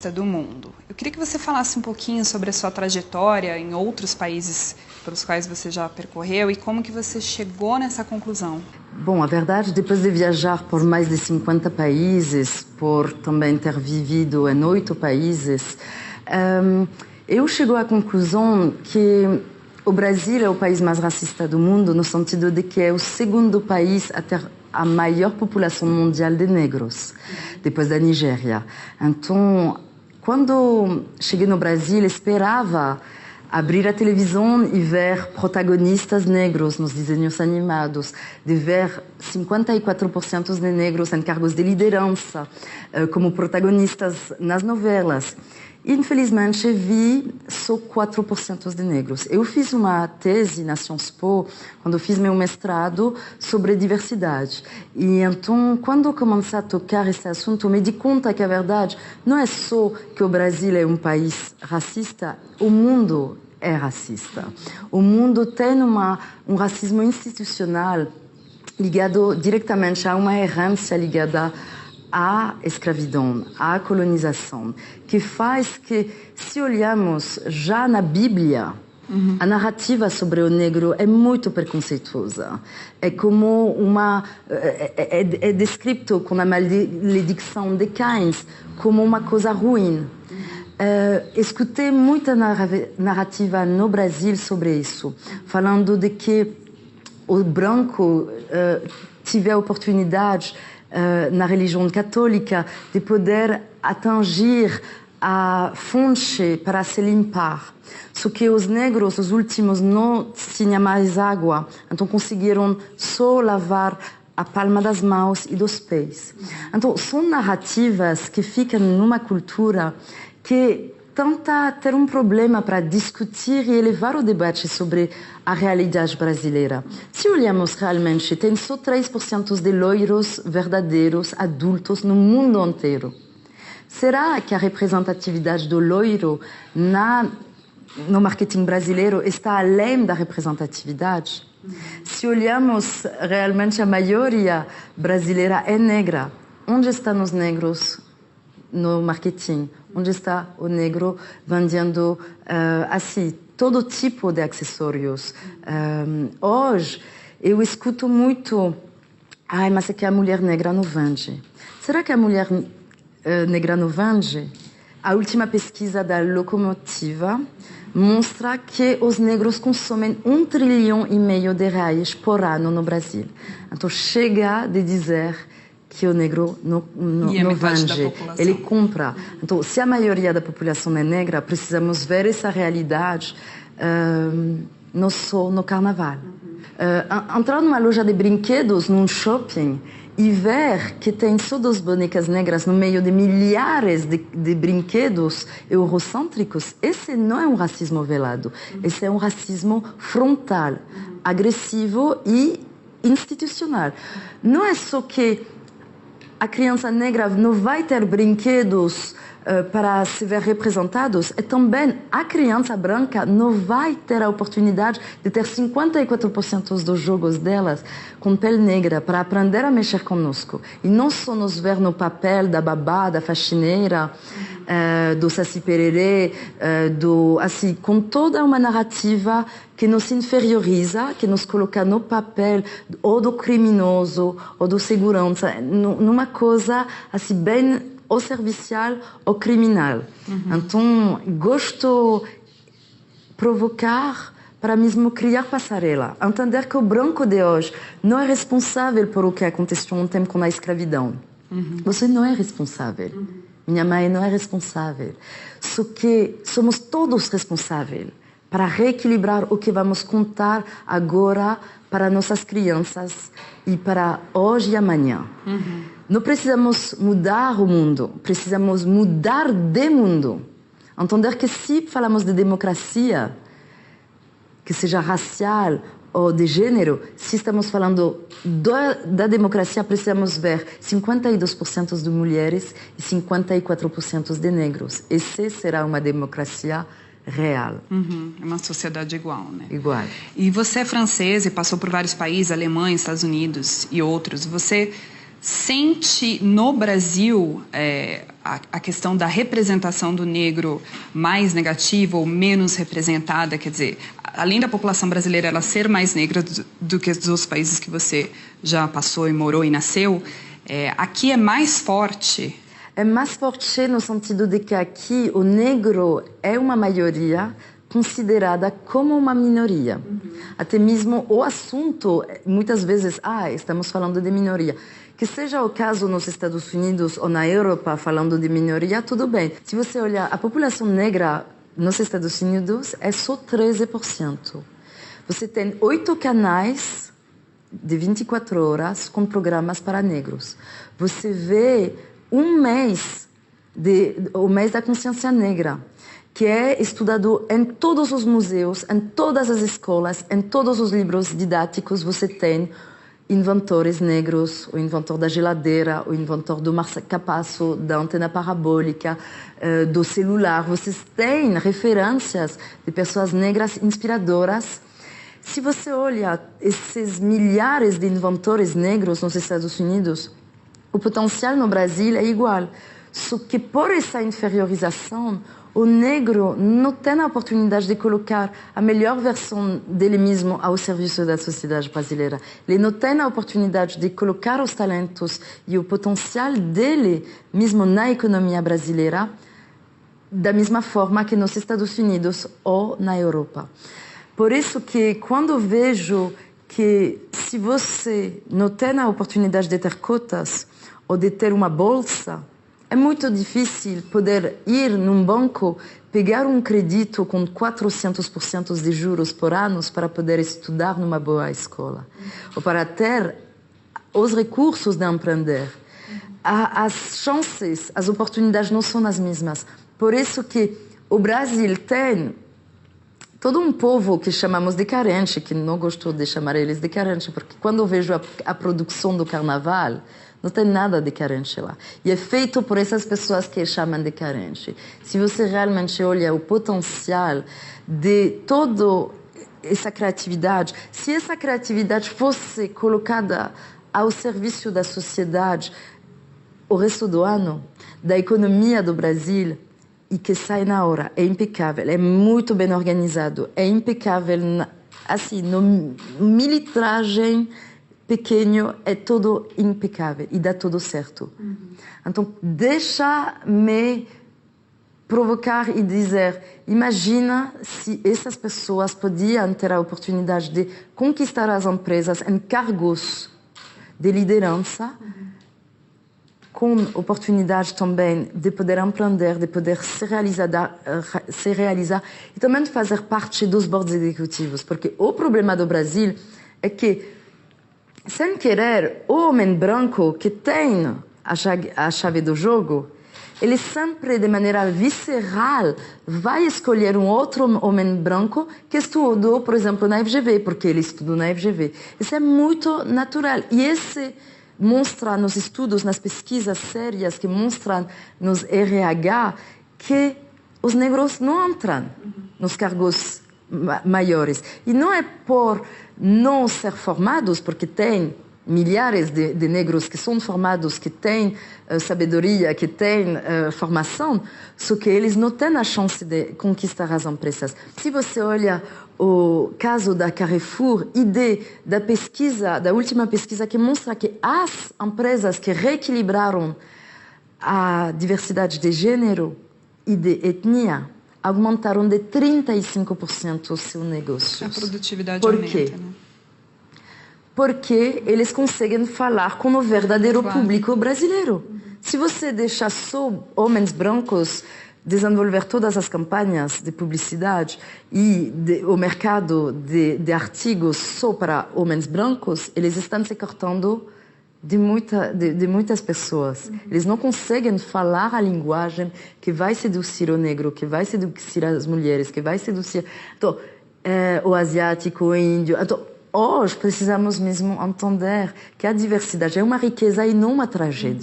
do mundo. Eu queria que você falasse um pouquinho sobre a sua trajetória em outros países pelos quais você já percorreu e como que você chegou nessa conclusão. Bom, a verdade, depois de viajar por mais de 50 países, por também ter vivido em 8 países, eu chego à conclusão que o Brasil é o país mais racista do mundo, no sentido de que é o segundo país a ter a maior população mundial de negros, depois da Nigéria. Então, quando cheguei no Brasil, esperava abrir a televisão e ver protagonistas negros nos desenhos animados, de ver 54% de negros em cargos de liderança, como protagonistas nas novelas. Infelizmente, vi só 4% de negros. Eu fiz uma tese na Sciences Po, quando fiz meu mestrado, sobre diversidade. E então, quando comecei a tocar esse assunto, me di conta que a verdade não é só que o Brasil é um país racista, o mundo é racista. O mundo tem um racismo institucional ligado diretamente a uma herança ligada à escravidão, à colonização, que faz que, se olhamos já na Bíblia, a narrativa sobre o negro é muito preconceituosa. É como é descrito com a maledicção de Caim como uma coisa ruim. Escutei muita narrativa no Brasil sobre isso, falando de que o branco tive a oportunidade na religião católica de poder atingir a fonte para se limpar. Só que os negros, os últimos, não tinham mais água, então conseguiram só lavar a palma das mãos e dos pés. Então, são narrativas que ficam numa cultura que tenta ter um problema para discutir e elevar o debate sobre a realidade brasileira. Se olhamos realmente, tem só 3% de loiros verdadeiros adultos no mundo inteiro. Será que a representatividade do loiro no marketing brasileiro está além da representatividade? Se olhamos realmente, a maioria brasileira é negra. Onde estão os negros no marketing? Onde está o negro vendendo assim todo tipo de acessórios? Hoje eu escuto muito, mas é que a mulher negra não vende. Será que a mulher negra não vende? A última pesquisa da Locomotiva mostra que os negros consomem 1,5 trilhão de reais por ano no Brasil. Então chega de dizer que o negro não vende, ele compra. Então, se a maioria da população é negra, precisamos ver essa realidade não só no carnaval. Entrar numa loja de brinquedos, num shopping, e ver que tem só 2 bonecas negras no meio de milhares de brinquedos eurocêntricos, esse não é um racismo velado, esse é um racismo frontal, agressivo e institucional. Não é só que a criança negra não vai ter brinquedos para se ver representados, e também a criança branca não vai ter a oportunidade de ter 54% dos jogos delas com pele negra para aprender a mexer conosco. E não só nos ver no papel da babá, da faxineira, do Saci Pererê, assim, com toda uma narrativa que nos inferioriza, que nos coloca no papel ou do criminoso ou do segurança, numa coisa assim bem ou servicial ou criminal. Então, gosto de provocar para mesmo criar passarela. Entender que o branco de hoje não é responsável por o que aconteceu um tempo com a escravidão. Você não é responsável. Minha mãe não é responsável. Só que somos todos responsáveis para reequilibrar o que vamos contar agora para nossas crianças e para hoje e amanhã. Não precisamos mudar o mundo, precisamos mudar de mundo. Entender que se falamos de democracia, que seja racial ou de gênero, se estamos falando da democracia, precisamos ver 52% de mulheres e 54% de negros. Essa será uma democracia real. É uma sociedade igual, né? Igual. E você é francesa e passou por vários países, Alemanha, Estados Unidos e outros. Você sente no Brasil a questão da representação do negro mais negativa ou menos representada, quer dizer, além da população brasileira ela ser mais negra do que dos outros países que você já passou e morou e nasceu, aqui é mais forte? É mais forte no sentido de que aqui o negro é uma maioria considerada como uma minoria. Até mesmo o assunto, muitas vezes, estamos falando de minoria. Que seja o caso nos Estados Unidos ou na Europa, falando de minoria, tudo bem. Se você olhar, a população negra nos Estados Unidos é só 13%. Você tem 8 canais de 24 horas com programas para negros. Você vê um mês, o mês da consciência negra, que é estudado em todos os museus, em todas as escolas, em todos os livros didáticos. Você tem inventores negros, o inventor da geladeira, o inventor do marca-passo, da antena parabólica, do celular. Vocês têm referências de pessoas negras inspiradoras. Se você olha esses milhares de inventores negros nos Estados Unidos, o potencial no Brasil é igual. Só que por essa inferiorização, o negro não tem a oportunidade de colocar a melhor versão dele mesmo ao serviço da sociedade brasileira. Ele não tem a oportunidade de colocar os talentos e o potencial dele mesmo na economia brasileira da mesma forma que nos Estados Unidos ou na Europa. Por isso que quando vejo que se você não tem a oportunidade de ter cotas ou de ter uma bolsa, é muito difícil poder ir num banco, pegar um crédito com 400% de juros por ano para poder estudar numa boa escola. Ou para ter os recursos de empreender. As chances, as oportunidades não são as mesmas. Por isso que o Brasil tem todo um povo que chamamos de carente, que não gosto de chamar eles de carente, porque quando eu vejo a produção do carnaval, não tem nada de carente lá. E é feito por essas pessoas que chamam de carente. Se você realmente olha o potencial de toda essa criatividade, se essa criatividade fosse colocada ao serviço da sociedade o resto do ano, da economia do Brasil, e que sai na hora, é impecável, é muito bem organizado, é impecável, assim, no militragem pequeno é tudo impecável e dá tudo certo. Então, deixa-me provocar e dizer, imagina se essas pessoas podiam ter a oportunidade de conquistar as empresas em cargos de liderança, com oportunidade também de poder empreender, de poder se realizar e também de fazer parte dos boards executivos. Porque o problema do Brasil é que, sem querer, o homem branco que tem a chave do jogo, ele sempre, de maneira visceral, vai escolher um outro homem branco que estudou, por exemplo, na FGV, porque ele estudou na FGV. Isso é muito natural. E esse mostra nos estudos, nas pesquisas sérias que mostram nos RH que os negros não entram nos cargos maiores. E não é por não ser formados, porque tem milhares de negros que são formados, que têm sabedoria, que têm formação, só que eles não têm a chance de conquistar as empresas. Se você olha o caso da Carrefour e da pesquisa, da última pesquisa que mostra que as empresas que reequilibraram a diversidade de gênero e de etnia aumentaram de 35% os seus negócios. A produtividade Por aumenta, quê? né? Porque eles conseguem falar com o verdadeiro público brasileiro. Se você deixar só homens brancos desenvolver todas as campanhas de publicidade e o mercado de artigos só para homens brancos, eles estão se cortando de muitas pessoas. Eles não conseguem falar a linguagem que vai seduzir o negro, que vai seduzir as mulheres, que vai seduzir o asiático, o índio. Então, hoje precisamos mesmo entender que a diversidade é uma riqueza e não uma tragédia.